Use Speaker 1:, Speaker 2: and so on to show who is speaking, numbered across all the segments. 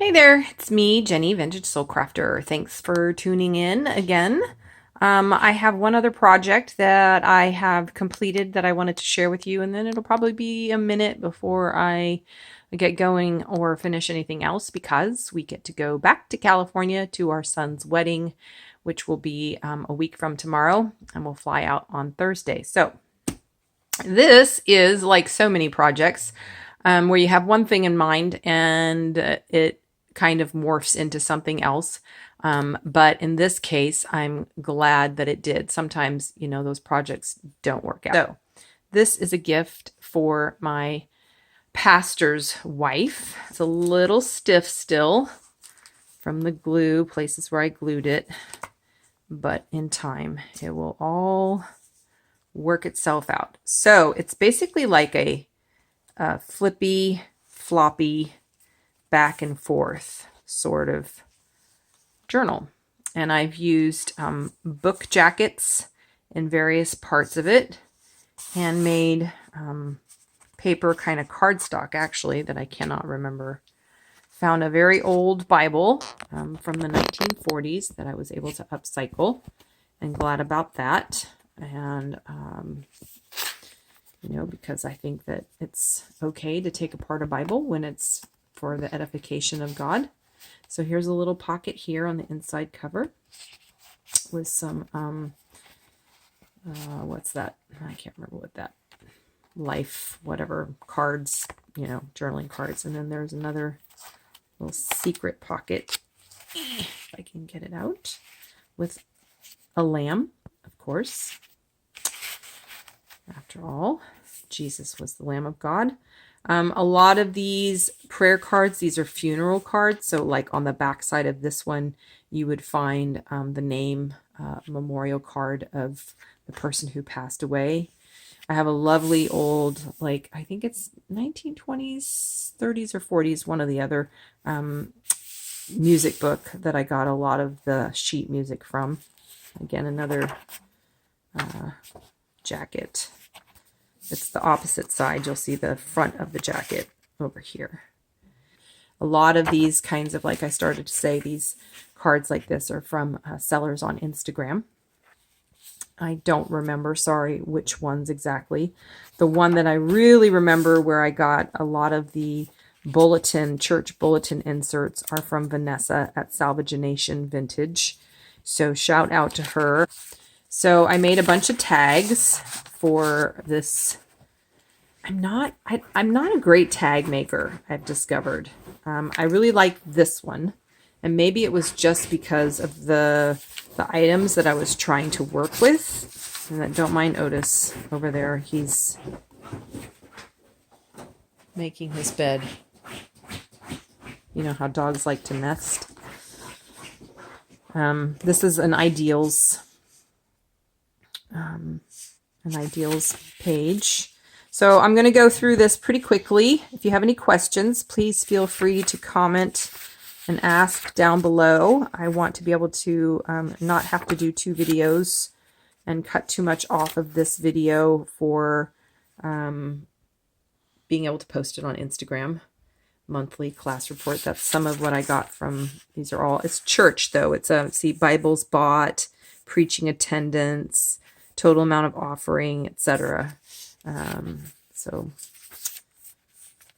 Speaker 1: Hey there, it's me, Jenny, Vintage Soul Crafter. Thanks for tuning in again. I have one other project that I have completed that I wanted to share with you, and then it'll probably be a minute before I get going or finish anything else because we get to go back to California to our son's wedding, which will be a week from tomorrow, and we'll fly out on Thursday. So this is like so many projects where you have one thing in mind and it kind of morphs into something else. But in this case, I'm glad that it did. Sometimes, those projects don't work out. So this is a gift for my pastor's wife. It's a little stiff still from the glue, places where I glued it. But in time, it will all work itself out. So it's basically like a flippy, floppy, back and forth sort of journal. And I've used book jackets in various parts of it, handmade paper kind of cardstock actually that I cannot remember. Found a very old Bible from the 1940s that I was able to upcycle, and glad about that. And because I think that it's okay to take apart a Bible when it's for the edification of God. So here's a little pocket here on the inside cover with some, what's that? I can't remember what that, life, whatever, cards, journaling cards. And then there's another little secret pocket, if I can get it out, with a lamb, of course. After all, Jesus was the Lamb of God. A lot of these prayer cards, these are funeral cards. So like on the back side of this one, you would find the name, memorial card of the person who passed away. I have a lovely old, I think it's 1920s, 30s or 40s, one or the other, music book that I got a lot of the sheet music from. Again, another jacket. It's the opposite side. You'll see the front of the jacket over here. A lot of these kinds of, like I started to say, these cards like this are from sellers on Instagram. I don't remember, sorry, which ones exactly. The one that I really remember where I got a lot of the church bulletin inserts are from Vanessa at Salvagination Vintage. So shout out to her. So I made a bunch of tags for this. I'm not a great tag maker, I've discovered. I really like this one. And maybe it was just because of the items that I was trying to work with. And don't mind Otis over there. He's making his bed. You know how dogs like to nest. This is an ideals page. So I'm going to go through this pretty quickly. If you have any questions, please feel free to comment and ask down below. I want to be able to not have to do 2 videos and cut too much off of this video for being able to post it on Instagram. Monthly class report. That's some of what I got from, these are all, it's church though. It's see, Bibles bought, preaching attendance, total amount of offering, etc. So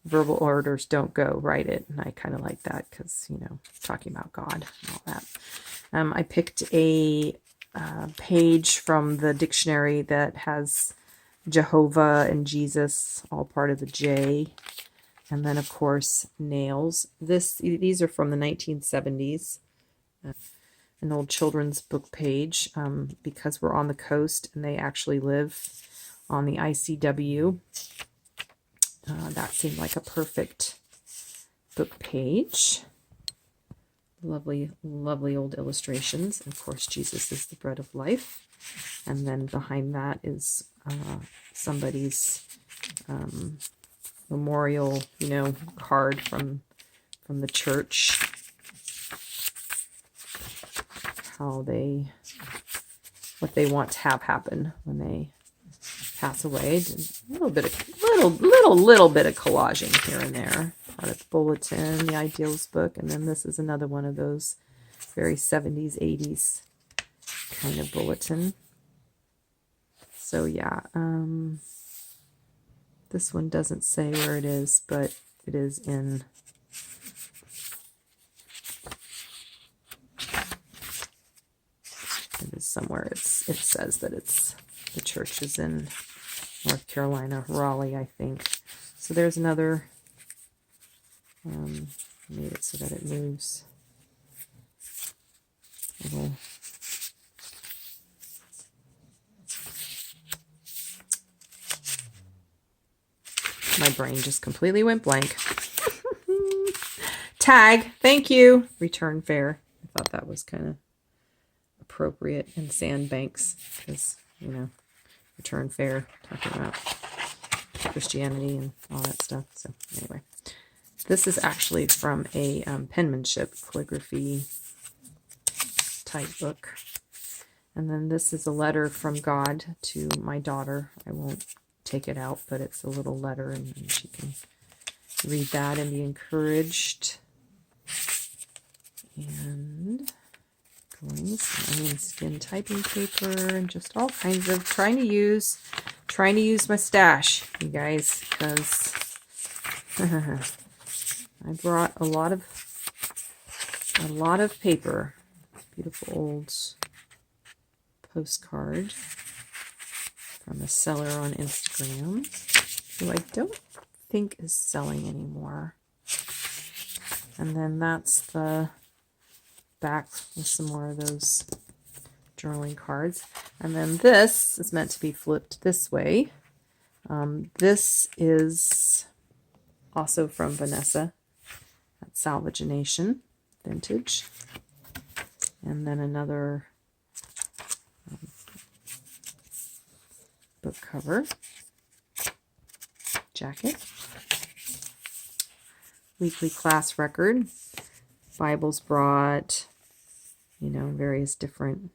Speaker 1: verbal orders don't go, write it. And I kind of like that because, talking about God and all that. I picked a page from the dictionary that has Jehovah and Jesus, all part of the J. And then, of course, nails. These are from the 1970s. An old children's book page because we're on the coast and they actually live on the ICW. That seemed like a perfect book page. Lovely, lovely old illustrations. And of course, Jesus is the bread of life. And then behind that is somebody's memorial, card from the church. What they want to have happen when they pass away. A little bit of collaging here and there. part of the bulletin, the ideals book, and then this is another one of those very 70s, 80s kind of bulletin. So yeah, this one doesn't say where it is, but it is in somewhere. It says that the church is in North Carolina, Raleigh, I think. So there's another. Made it so that it moves. Little. My brain just completely went blank. Tag, thank you. Return fare. I thought that was kind of appropriate in Sandbanks because, you know, return fare, talking about Christianity and all that stuff. So anyway, this is actually from a penmanship calligraphy type book. And then this is a letter from God to my daughter. I won't take it out, but it's a little letter, and she can read that and be encouraged. And onion skin typing paper, and just all kinds of trying to use my stash, you guys, because I brought a lot of paper. Beautiful old postcard from a seller on Instagram who I don't think is selling anymore. And then that's the back with some more of those journaling cards. And then this is meant to be flipped this way. This is also from Vanessa at Salvagination Vintage. And then another book cover, jacket, weekly class record, Bibles brought, you know, various different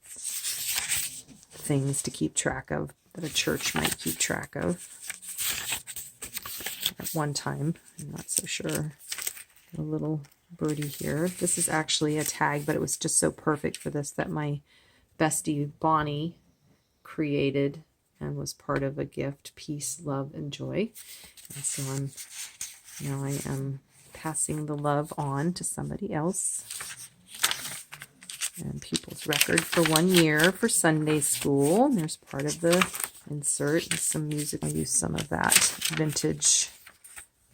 Speaker 1: things to keep track of that a church might keep track of at one time. I'm not so sure. A little birdie here. This is actually a tag, but it was just so perfect for this that my bestie Bonnie created and was part of a gift, peace, love, and joy. And so I am passing the love on to somebody else. And pupils record for 1 year for Sunday school. And there's part of the insert and some music. I use some of that vintage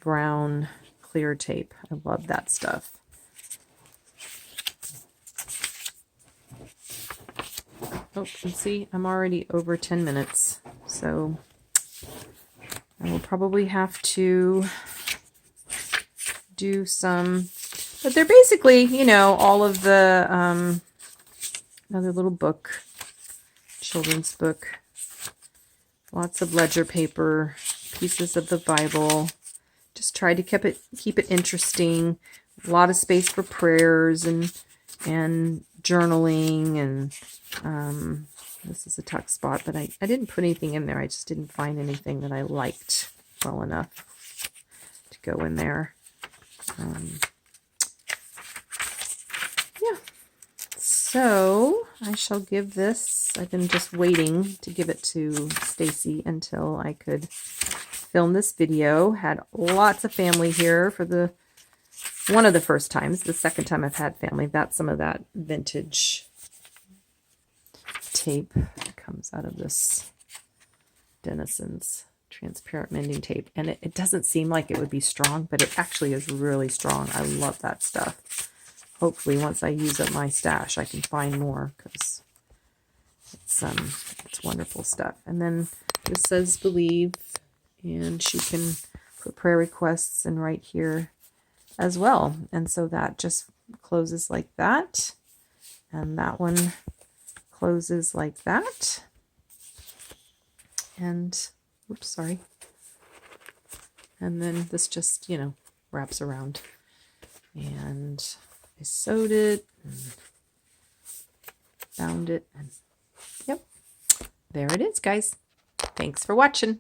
Speaker 1: brown clear tape. I love that stuff. Oh, and see, I'm already over 10 minutes, so I will probably have to do some, but they're basically, you know, all of the, another little book, children's book, lots of ledger paper, pieces of the Bible. Just try to keep it interesting. A lot of space for prayers and journaling, and this is a tuck spot, but I didn't put anything in there. I just didn't find anything that I liked well enough to go in there. Yeah. So I shall give this. I've been just waiting to give it to Stacy until I could film this video. Had lots of family here for one of the first times. The second time I've had family. That's some of that vintage tape that comes out of this Denison's transparent mending tape. And it doesn't seem like it would be strong, but it actually is really strong. I love that stuff. Hopefully once I use up my stash, I can find more, because it's wonderful stuff. And then this says believe, and she can put prayer requests in right here as well. And so that just closes like that, and that one closes like that, and oops, sorry, and then this just, you know, wraps around. And I sewed it and bound it, and yep, there it is, guys. Thanks for watching.